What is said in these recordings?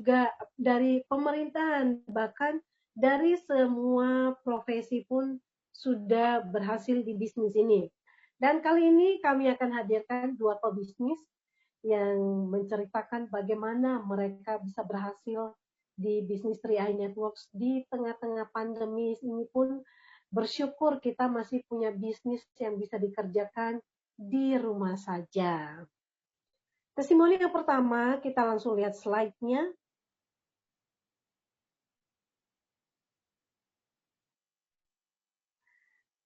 juga dari pemerintahan, bahkan dari semua profesi pun sudah berhasil di bisnis ini. Dan kali ini kami akan hadirkan dua pebisnis yang menceritakan bagaimana mereka bisa berhasil di bisnis 3i Networks di tengah-tengah pandemi ini pun bersyukur kita masih punya bisnis yang bisa dikerjakan di rumah saja. Testimoni yang pertama, kita langsung lihat slide-nya.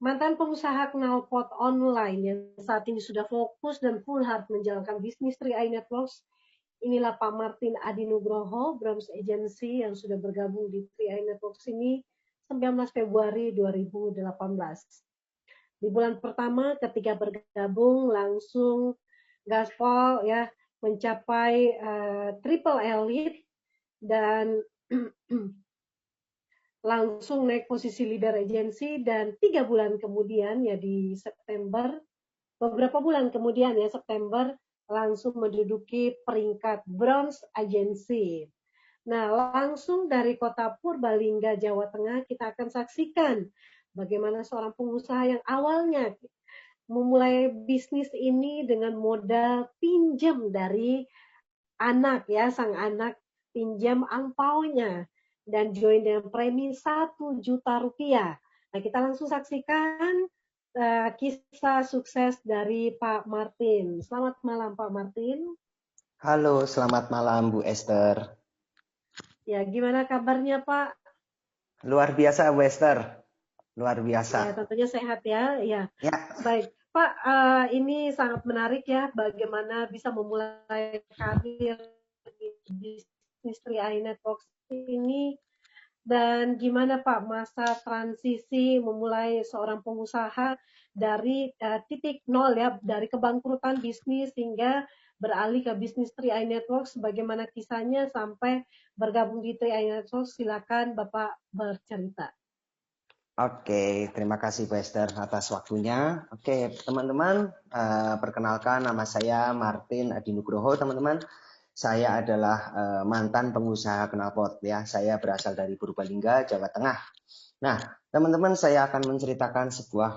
Mantan pengusaha knalpot online yang saat ini sudah fokus dan full heart menjalankan bisnis 3i Networks. Inilah Pak Martin Adi Nugroho, Brahms Agency yang sudah bergabung di 3i Networks ini 19 Februari 2018. Di bulan pertama ketika bergabung langsung gaspol ya mencapai triple elite dan langsung naik posisi leader agency dan 3 bulan kemudian ya di September, beberapa bulan kemudian ya September langsung menduduki peringkat bronze agency. Nah, langsung dari kota Purbalingga, Jawa Tengah kita akan saksikan bagaimana seorang pengusaha yang awalnya memulai bisnis ini dengan modal pinjam dari anak ya, sang anak pinjam angpaunya dan join dengan premi 1 juta rupiah. Nah, kita langsung saksikan kisah sukses dari Pak Martin. Selamat malam Pak Martin. Halo, selamat malam Bu Esther. Ya, gimana kabarnya Pak? Luar biasa Bu Esther, luar biasa. Ya, tentunya sehat ya. Ya. Baik, Pak, ini sangat menarik ya bagaimana bisa memulai karir di bisnis 3i Networks ini dan gimana Pak masa transisi memulai seorang pengusaha dari titik nol ya, dari kebangkrutan bisnis hingga beralih ke bisnis 3i Networks, bagaimana kisahnya sampai bergabung di 3i Networks, silakan Bapak bercerita. Oke, terima kasih Bu Esther atas waktunya. Oke, teman-teman, perkenalkan nama saya Martin Adi Nugroho, teman-teman. Saya adalah mantan pengusaha knalpot ya. Saya berasal dari Purbalingga, Jawa Tengah. Nah, teman-teman, saya akan menceritakan sebuah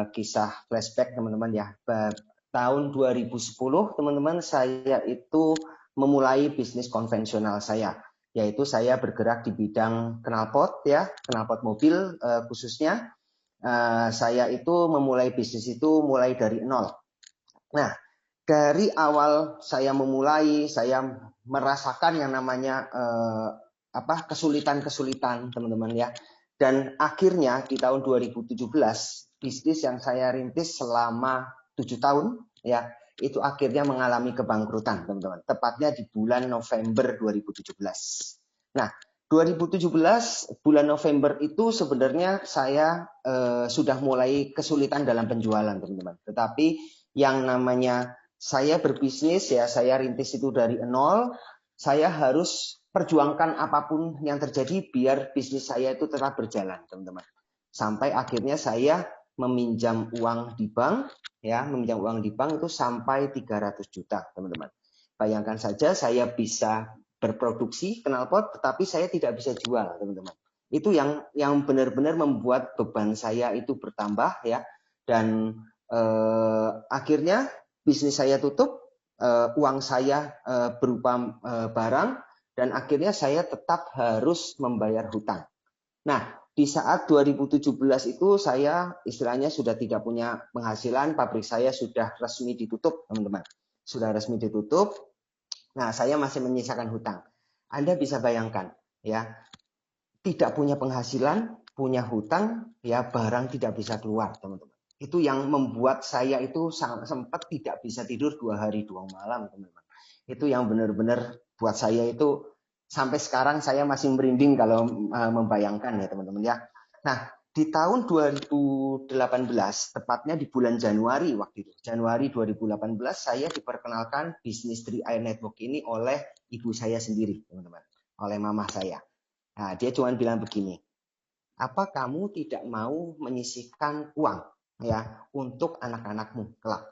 kisah flashback, teman-teman ya. Tahun 2010, teman-teman, saya itu memulai bisnis konvensional saya, yaitu saya bergerak di bidang knalpot ya, knalpot mobil khususnya. Saya itu memulai bisnis itu mulai dari nol. Nah, dari awal saya memulai, saya merasakan yang namanya kesulitan-kesulitan, teman-teman ya. Dan akhirnya di tahun 2017, bisnis yang saya rintis selama 7 tahun ya, itu akhirnya mengalami kebangkrutan, teman-teman. Tepatnya di bulan November 2017. Nah, 2017 bulan November itu sebenarnya saya sudah mulai kesulitan dalam penjualan, teman-teman. Tetapi yang namanya saya berbisnis ya, saya rintis itu dari nol, saya harus perjuangkan apapun yang terjadi biar bisnis saya itu tetap berjalan, teman-teman. Sampai akhirnya saya meminjam uang di bank, ya, meminjam uang di bank itu sampai 300 juta, teman-teman. Bayangkan saja saya bisa berproduksi knalpot, tetapi saya tidak bisa jual, teman-teman. Itu yang benar-benar membuat beban saya itu bertambah, ya, dan akhirnya bisnis saya tutup, uang saya berupa barang, dan akhirnya saya tetap harus membayar hutang. Nah, di saat 2017 itu saya istilahnya sudah tidak punya penghasilan, pabrik saya sudah resmi ditutup, teman-teman. Sudah resmi ditutup. Nah, saya masih menyisakan hutang. Anda bisa bayangkan, ya, tidak punya penghasilan, punya hutang, ya, barang tidak bisa keluar, teman-teman. Itu yang membuat saya itu sempat tidak bisa tidur 2 hari 2 malam, teman-teman. Itu yang benar-benar buat saya itu sampai sekarang saya masih merinding kalau membayangkan ya, teman-teman ya. Nah, di tahun 2018, tepatnya di bulan Januari waktu itu, Januari 2018, saya diperkenalkan bisnis 3i Network ini oleh ibu saya sendiri, teman-teman, oleh mama saya. Nah, dia cuma bilang begini, apa kamu tidak mau menyisihkan uang ya untuk anak-anakmu kelak?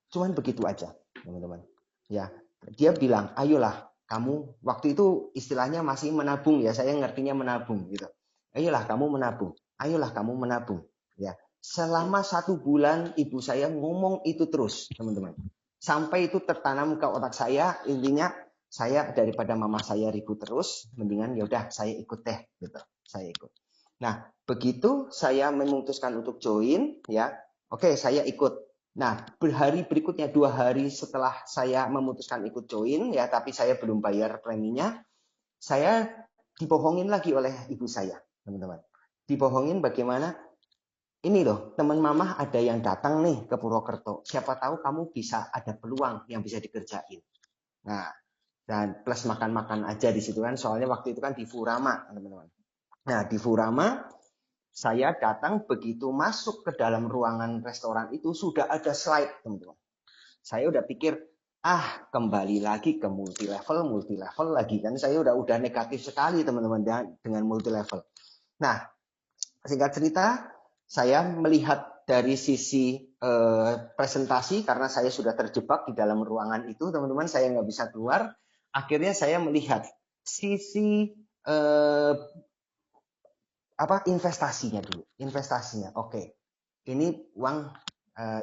Cuman begitu aja, teman-teman. Ya, dia bilang, ayolah kamu waktu itu istilahnya masih menabung ya, saya ngertinya menabung gitu. Ayolah kamu menabung, ayolah kamu menabung. Ya, selama 1 bulan ibu saya ngomong itu terus, teman-teman. Sampai itu tertanam ke otak saya, intinya saya daripada mama saya ribut terus, mendingan ya udah saya ikut deh, gitu. Saya ikut. Nah, begitu saya memutuskan untuk join, ya, oke saya ikut. Nah, hari berikutnya 2 hari setelah saya memutuskan ikut join, ya, tapi saya belum bayar preminya, saya dibohongin lagi oleh ibu saya, teman-teman. Dibohongin bagaimana? Ini loh, teman mama ada yang datang nih ke Purwokerto. Siapa tahu kamu bisa ada peluang yang bisa dikerjain. Nah, dan plus makan-makan aja di situ kan, soalnya waktu itu kan di Furama, teman-teman. Nah, di Furama saya datang, begitu masuk ke dalam ruangan restoran itu sudah ada slide, teman-teman. Saya udah pikir, kembali lagi ke multi level lagi kan. Saya udah negatif sekali, teman-teman, dengan multi level. Nah, singkat cerita, saya melihat dari sisi presentasi karena saya sudah terjebak di dalam ruangan itu, teman-teman, saya nggak bisa keluar. Akhirnya saya melihat sisi investasinya dulu. Investasinya, oke. Ini uang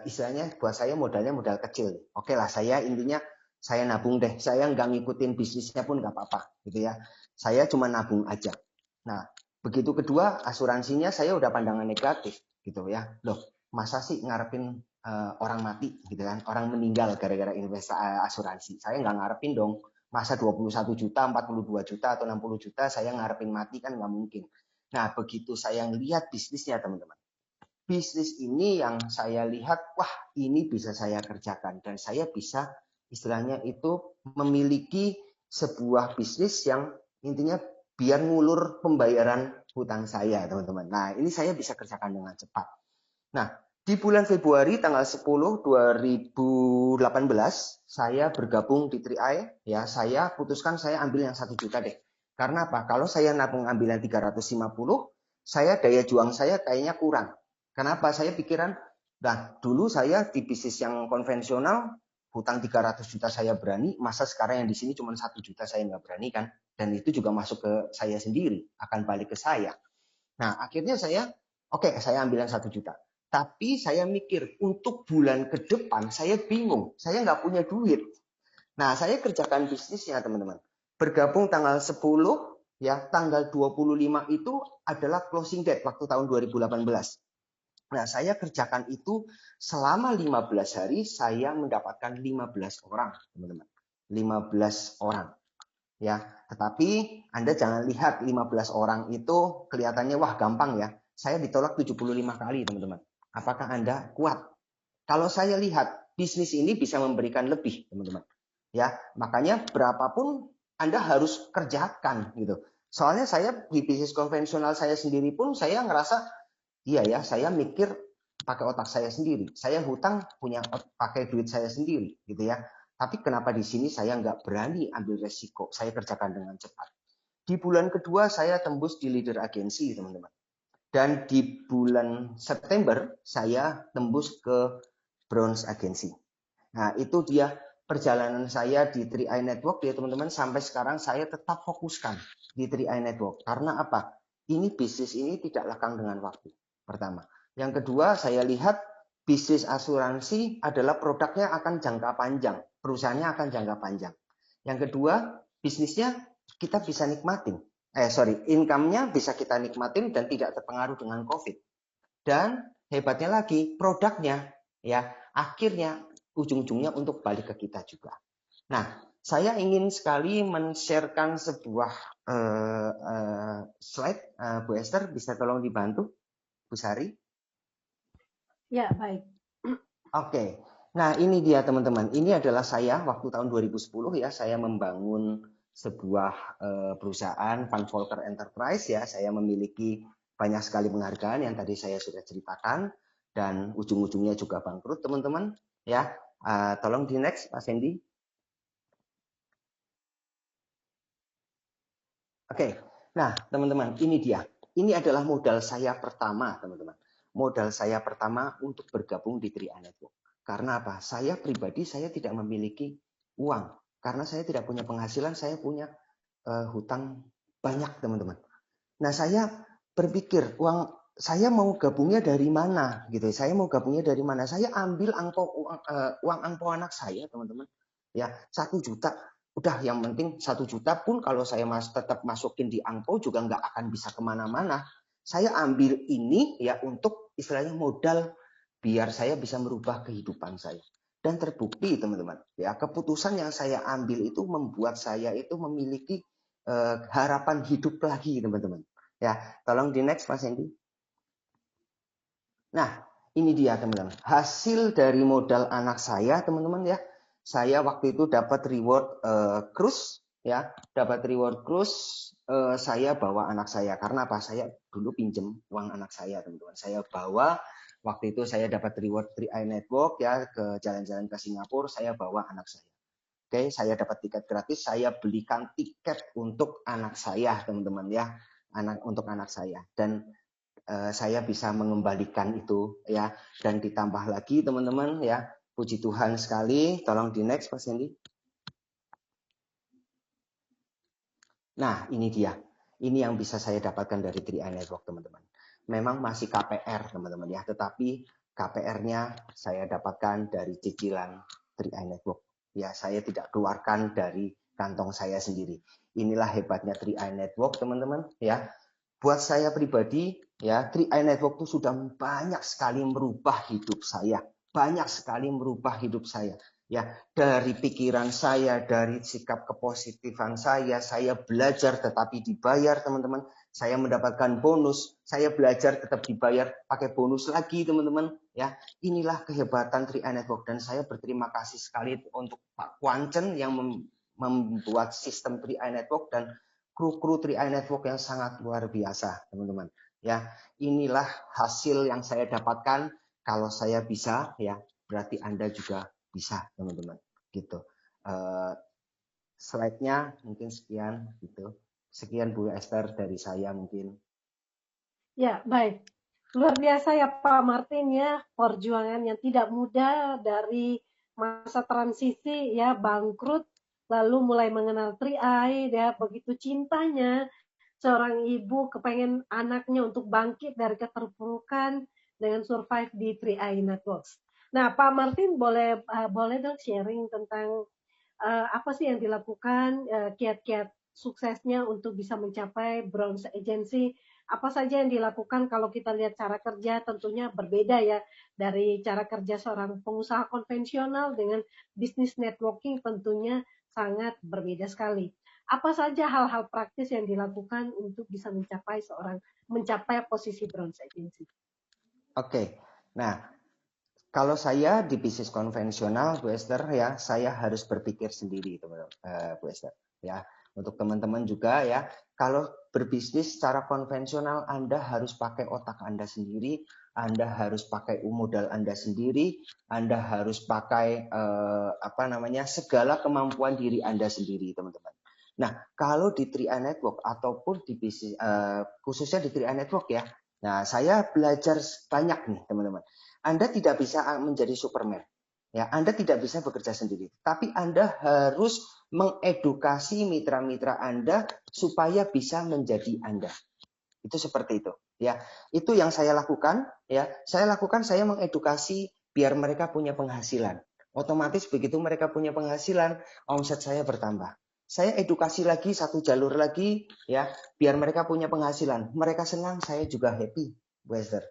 istilahnya buat saya modalnya modal kecil. Oke lah, saya intinya saya nabung deh. Saya nggak ngikutin bisnisnya pun nggak apa-apa, gitu ya. Saya cuma nabung aja. Nah, begitu kedua asuransinya saya udah pandangan negatif, gitu ya. Loh, masa sih ngarepin orang mati, gitu kan? Orang meninggal gara-gara investasi asuransi. Saya nggak ngarepin dong. Masa 21 juta, 42 juta, atau 60 juta saya ngarepin mati kan nggak mungkin. Nah, begitu saya lihat bisnisnya, teman-teman. Bisnis ini yang saya lihat, wah ini bisa saya kerjakan. Dan saya bisa istilahnya itu memiliki sebuah bisnis yang intinya biar ngulur pembayaran hutang saya, teman-teman. Nah, ini saya bisa kerjakan dengan cepat. Nah, di bulan Februari tanggal 10 2018 saya bergabung di 3i, ya. Saya putuskan saya ambil yang 1 juta deh. Karena apa? Kalau saya nabung ambil yang 350, saya daya juang saya kayaknya kurang. Kenapa? Saya pikiran, nah dulu saya di bisnis yang konvensional hutang 300 juta saya berani, masa sekarang yang di sini cuma 1 juta saya nggak berani kan? Dan itu juga masuk ke saya sendiri, akan balik ke saya. Nah, akhirnya saya, saya ambil yang 1 juta. Tapi saya mikir, untuk bulan ke depan saya bingung. Saya nggak punya duit. Nah, saya kerjakan bisnisnya, teman-teman. Bergabung tanggal 10, ya, tanggal 25 itu adalah closing date waktu tahun 2018. Nah, saya kerjakan itu selama 15 hari, saya mendapatkan 15 orang, teman-teman. 15 orang. Ya, tetapi Anda jangan lihat 15 orang itu kelihatannya wah gampang ya. Saya ditolak 75 kali, teman-teman. Apakah Anda kuat? Kalau saya lihat bisnis ini bisa memberikan lebih, teman-teman. Ya, makanya berapapun Anda harus kerjakan gitu. Soalnya saya di bisnis konvensional saya sendiri pun saya ngerasa iya ya, saya mikir pakai otak saya sendiri. Saya hutang punya pakai duit saya sendiri gitu ya. Tapi kenapa di sini saya nggak berani ambil resiko? Saya kerjakan dengan cepat. Di bulan kedua saya tembus di leader agensi, teman-teman. Dan di bulan September saya tembus ke bronze agensi. Nah, itu dia perjalanan saya di 3i Network ya, teman-teman. Sampai sekarang saya tetap fokuskan di 3i Network. Karena apa? Ini bisnis ini tidak lekang dengan waktu. Pertama. Yang kedua, saya lihat bisnis asuransi adalah produknya akan jangka panjang. Perusahaannya akan jangka panjang. Yang kedua, bisnisnya kita bisa nikmatin. Income-nya bisa kita nikmatin dan tidak terpengaruh dengan COVID. Dan hebatnya lagi, produknya ya akhirnya ujung-ujungnya untuk balik ke kita juga. Nah, saya ingin sekali men-sharekan sebuah slide. Bu Esther, bisa tolong dibantu, Bu Sari? Ya, baik. Oke. Nah, ini dia teman-teman. Ini adalah saya waktu tahun 2010 ya, saya membangun sebuah perusahaan Van Volker Enterprise ya. Saya memiliki banyak sekali penghargaan yang tadi saya sudah ceritakan dan ujung-ujungnya juga bangkrut, teman-teman. Ya, tolong di next, Pak Sandy. Oke. Nah, teman-teman, ini dia. Ini adalah modal saya pertama, teman-teman. Modal saya pertama untuk bergabung di 3i Network. Karena apa? Saya pribadi saya tidak memiliki uang. Karena saya tidak punya penghasilan, saya punya hutang banyak, teman-teman. Nah, saya berpikir uang saya mau gabungnya dari mana gitu. Saya mau gabungnya dari mana? Saya ambil uang angpau anak saya, teman-teman. Ya, 1 juta. Udah, yang penting 1 juta pun kalau saya tetap masukin di angpau juga nggak akan bisa kemana-mana. Saya ambil ini ya untuk istilahnya modal biar saya bisa merubah kehidupan saya. Dan terbukti, teman-teman, ya keputusan yang saya ambil itu membuat saya itu memiliki harapan hidup lagi, teman-teman. Ya, tolong di next Mas Hendy. Nah, ini dia, teman-teman. Hasil dari modal anak saya, teman-teman ya. Saya waktu itu dapat reward cruise, ya, dapat reward cruise. Saya bawa anak saya karena apa? Saya dulu pinjem uang anak saya, teman-teman. Saya bawa. Waktu itu saya dapat reward 3i Network ya, ke jalan-jalan ke Singapura. Saya bawa anak saya. Oke, saya dapat tiket gratis. Saya belikan tiket untuk anak saya, teman-teman ya, untuk anak saya. Dan saya bisa mengembalikan itu ya. Dan ditambah lagi, teman-teman ya, puji Tuhan sekali. Tolong di next, Mas Hendy. Nah, ini dia. Ini yang bisa saya dapatkan dari 3i Network, teman-teman. Memang masih KPR, teman-teman ya. Tetapi KPR-nya saya dapatkan dari cicilan 3i Network. Ya, saya tidak keluarkan dari kantong saya sendiri. Inilah hebatnya 3i Network, teman-teman ya. Buat saya pribadi, ya 3i Network itu sudah banyak sekali merubah hidup saya. Banyak sekali merubah hidup saya. Ya, dari pikiran saya, dari sikap kepositifan saya belajar tetapi dibayar, teman-teman. Saya mendapatkan bonus, saya belajar tetap dibayar, pakai bonus lagi, teman-teman. Ya, inilah kehebatan 3i Network dan saya berterima kasih sekali untuk Pak Kwancen yang membuat sistem 3i Network dan kru 3i Network yang sangat luar biasa, teman-teman. Ya, inilah hasil yang saya dapatkan. Kalau saya bisa, ya berarti Anda juga bisa, teman-teman. Gitu. Slide-nya mungkin sekian, gitu. Sekian Bu Esther dari saya mungkin. Ya, baik. Luar biasa ya Pak Martin ya, perjuangan yang tidak mudah dari masa transisi ya, bangkrut, lalu mulai mengenal 3i ya, begitu cintanya seorang ibu kepengen anaknya untuk bangkit dari keterpurukan dengan survive di 3i Networks. Nah, Pak Martin boleh dong sharing tentang apa sih yang dilakukan, kiat-kiat suksesnya untuk bisa mencapai bronze agency, apa saja yang dilakukan kalau kita lihat cara kerja tentunya berbeda ya dari cara kerja seorang pengusaha konvensional dengan bisnis networking tentunya sangat berbeda sekali. Apa saja hal-hal praktis yang dilakukan untuk bisa mencapai posisi bronze agency? Oke. Nah, kalau saya di bisnis konvensional, Bu Esther ya, saya harus berpikir sendiri, teman-teman, Bu Esther. Ya, untuk teman-teman juga ya, kalau berbisnis secara konvensional, Anda harus pakai otak Anda sendiri, Anda harus pakai modal Anda sendiri, Anda harus pakai segala kemampuan diri Anda sendiri, teman-teman. Nah, kalau di 3i Network ataupun di bisnis khususnya di 3i Network ya, nah saya belajar banyak nih, teman-teman. Anda tidak bisa menjadi Superman. Ya, Anda tidak bisa bekerja sendiri, tapi Anda harus mengedukasi mitra-mitra Anda supaya bisa menjadi Anda. Itu seperti itu, ya. Itu yang saya lakukan, ya. Saya mengedukasi biar mereka punya penghasilan. Otomatis begitu mereka punya penghasilan, omset saya bertambah. Saya edukasi lagi satu jalur lagi, ya, biar mereka punya penghasilan. Mereka senang, saya juga happy, Bu Esther.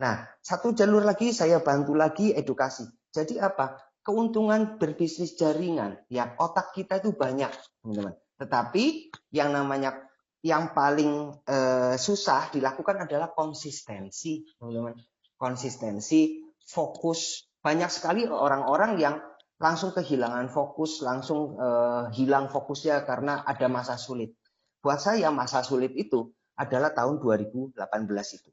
Nah, satu jalur lagi saya bantu lagi edukasi. Jadi apa? Keuntungan berbisnis jaringan. Ya, otak kita itu banyak, teman-teman. Tetapi yang paling susah dilakukan adalah konsistensi, teman-teman. Konsistensi, fokus. Banyak sekali orang-orang yang langsung kehilangan fokus, langsung hilang fokusnya karena ada masa sulit. Buat saya masa sulit itu adalah tahun 2018 itu.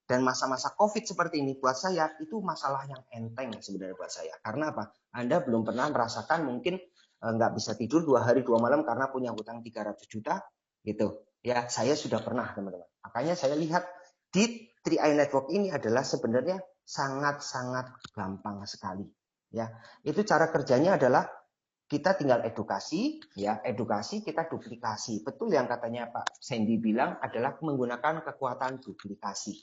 Dan masa-masa COVID seperti ini buat saya itu masalah yang enteng sebenarnya buat saya. Karena apa? Anda belum pernah merasakan mungkin nggak bisa tidur 2 hari 2 malam karena punya hutang 300 juta gitu. Ya, saya sudah pernah, teman-teman. Makanya saya lihat di 3i Network ini adalah sebenarnya sangat-sangat gampang sekali. Ya, itu cara kerjanya adalah kita tinggal edukasi, ya edukasi kita duplikasi. Betul yang katanya Pak Sandy bilang adalah menggunakan kekuatan duplikasi.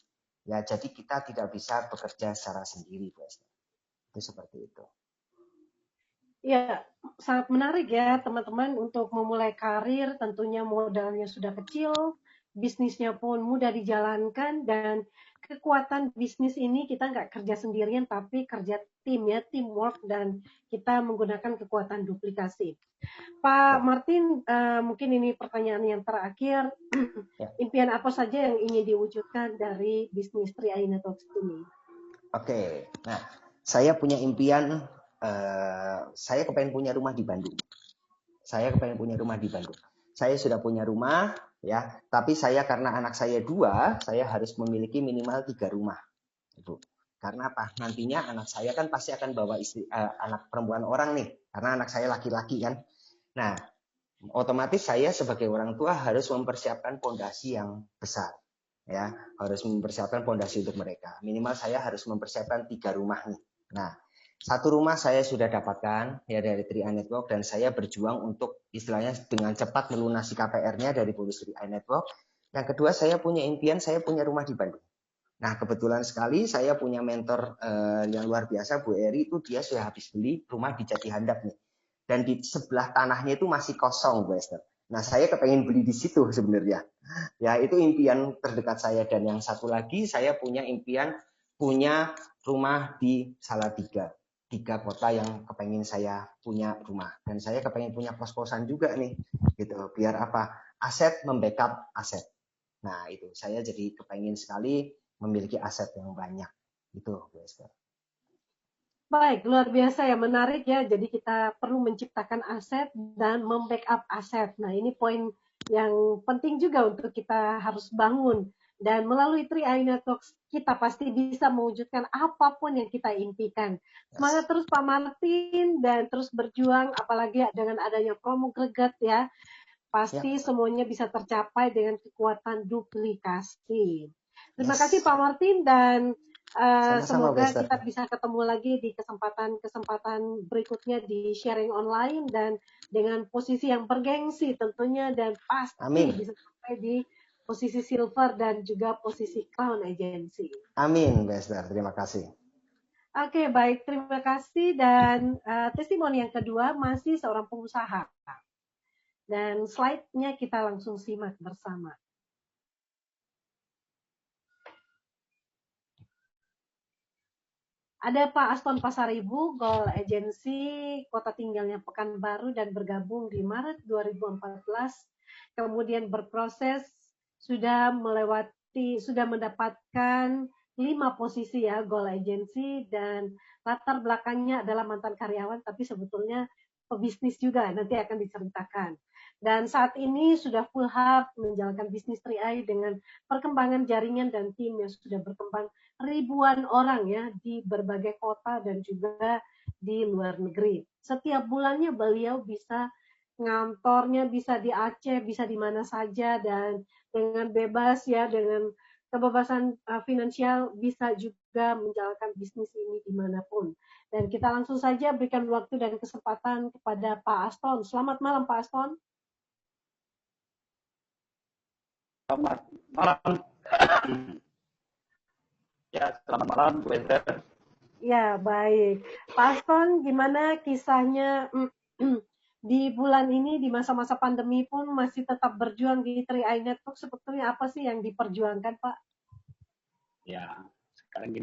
Ya, jadi kita tidak bisa bekerja secara sendiri, Bu Esther. Itu seperti itu. Ya, sangat menarik ya teman-teman untuk memulai karir, tentunya modalnya sudah kecil, bisnisnya pun mudah dijalankan, dan kekuatan bisnis ini kita nggak kerja sendirian, tapi kerja tim ya, teamwork, dan kita menggunakan kekuatan duplikasi. Pak Martin, mungkin ini pertanyaan yang terakhir, impian apa saja yang ingin diwujudkan dari bisnis 3i Networks ini? Oke, nah saya punya impian, saya kepengen punya rumah di Bandung. Saya sudah punya rumah, ya. Tapi saya karena anak saya 2, saya harus memiliki minimal 3 rumah, Ibu. Karena apa? Nantinya anak saya kan pasti akan bawa istri, anak perempuan orang nih, karena anak saya laki-laki kan. Nah, otomatis saya sebagai orang tua harus mempersiapkan fondasi yang besar, ya. Harus mempersiapkan fondasi untuk mereka. Minimal saya harus mempersiapkan 3 rumah nih. Nah, 1 rumah saya sudah dapatkan ya dari 3i Network, dan saya berjuang untuk istilahnya dengan cepat melunasi KPR-nya dari bonus 3i Network. Yang kedua, saya punya impian, saya punya rumah di Bandung. Nah, kebetulan sekali saya punya mentor yang luar biasa, Bu Eri, itu dia sudah habis beli rumah di Jati Handap nih. Dan di sebelah tanahnya itu masih kosong, Bu Esther. Nah, saya kepengen beli di situ sebenarnya. Ya, itu impian terdekat saya. Dan yang satu lagi, saya punya impian punya rumah di Salatiga. 3 kota yang kepengen saya punya rumah. Dan saya kepengen punya kos-kosan juga nih. Gitu. Biar apa? Aset membackup aset. Nah, itu. Saya jadi kepengen sekali memiliki aset yang banyak. Itu, Bu Esther. Baik, luar biasa ya, menarik ya. Jadi kita perlu menciptakan aset dan membackup aset. Nah, ini poin yang penting juga untuk kita harus bangun. Dan melalui 3i Networks, kita pasti bisa mewujudkan apapun yang kita impikan. Semangat terus Pak Martin, dan terus berjuang, apalagi dengan adanya promo greget ya. Pasti semuanya bisa tercapai dengan kekuatan duplikasi. Terima kasih Pak Martin, dan semoga kita bisa ketemu lagi di kesempatan berikutnya di sharing online dan dengan posisi yang bergengsi tentunya, dan pasti bisa sampai di posisi silver dan juga posisi crown agency. Amin, Bester. Terima kasih. Oke, baik. Terima kasih. Dan testimoni yang kedua masih seorang pengusaha. Dan slide-nya kita langsung simak bersama. Ada Pak Aston Pasaribu, Goal Agency, kota tinggalnya Pekanbaru, dan bergabung di Maret 2014. Kemudian berproses, sudah mendapatkan 5 posisi ya Goal Agency, dan latar belakangnya adalah mantan karyawan, tapi sebetulnya pebisnis juga, nanti akan diceritakan. Dan saat ini sudah full hub menjalankan bisnis 3i dengan perkembangan jaringan dan tim yang sudah berkembang ribuan orang ya di berbagai kota dan juga di luar negeri. Setiap bulannya beliau bisa ngantornya bisa di Aceh, bisa di mana saja, dan dengan bebas ya, dengan kebebasan finansial bisa juga menjalankan bisnis ini dimanapun. Dan kita langsung saja berikan waktu dan kesempatan kepada Pak Aston. Selamat malam Pak Aston. Selamat malam. Ya, selamat malam, Bu Esther. Ya, baik. Pak Aston, gimana kisahnya di bulan ini, di masa-masa pandemi pun masih tetap berjuang di 3i Network? Sebetulnya apa sih yang diperjuangkan, Pak? Ya, sekarang gini.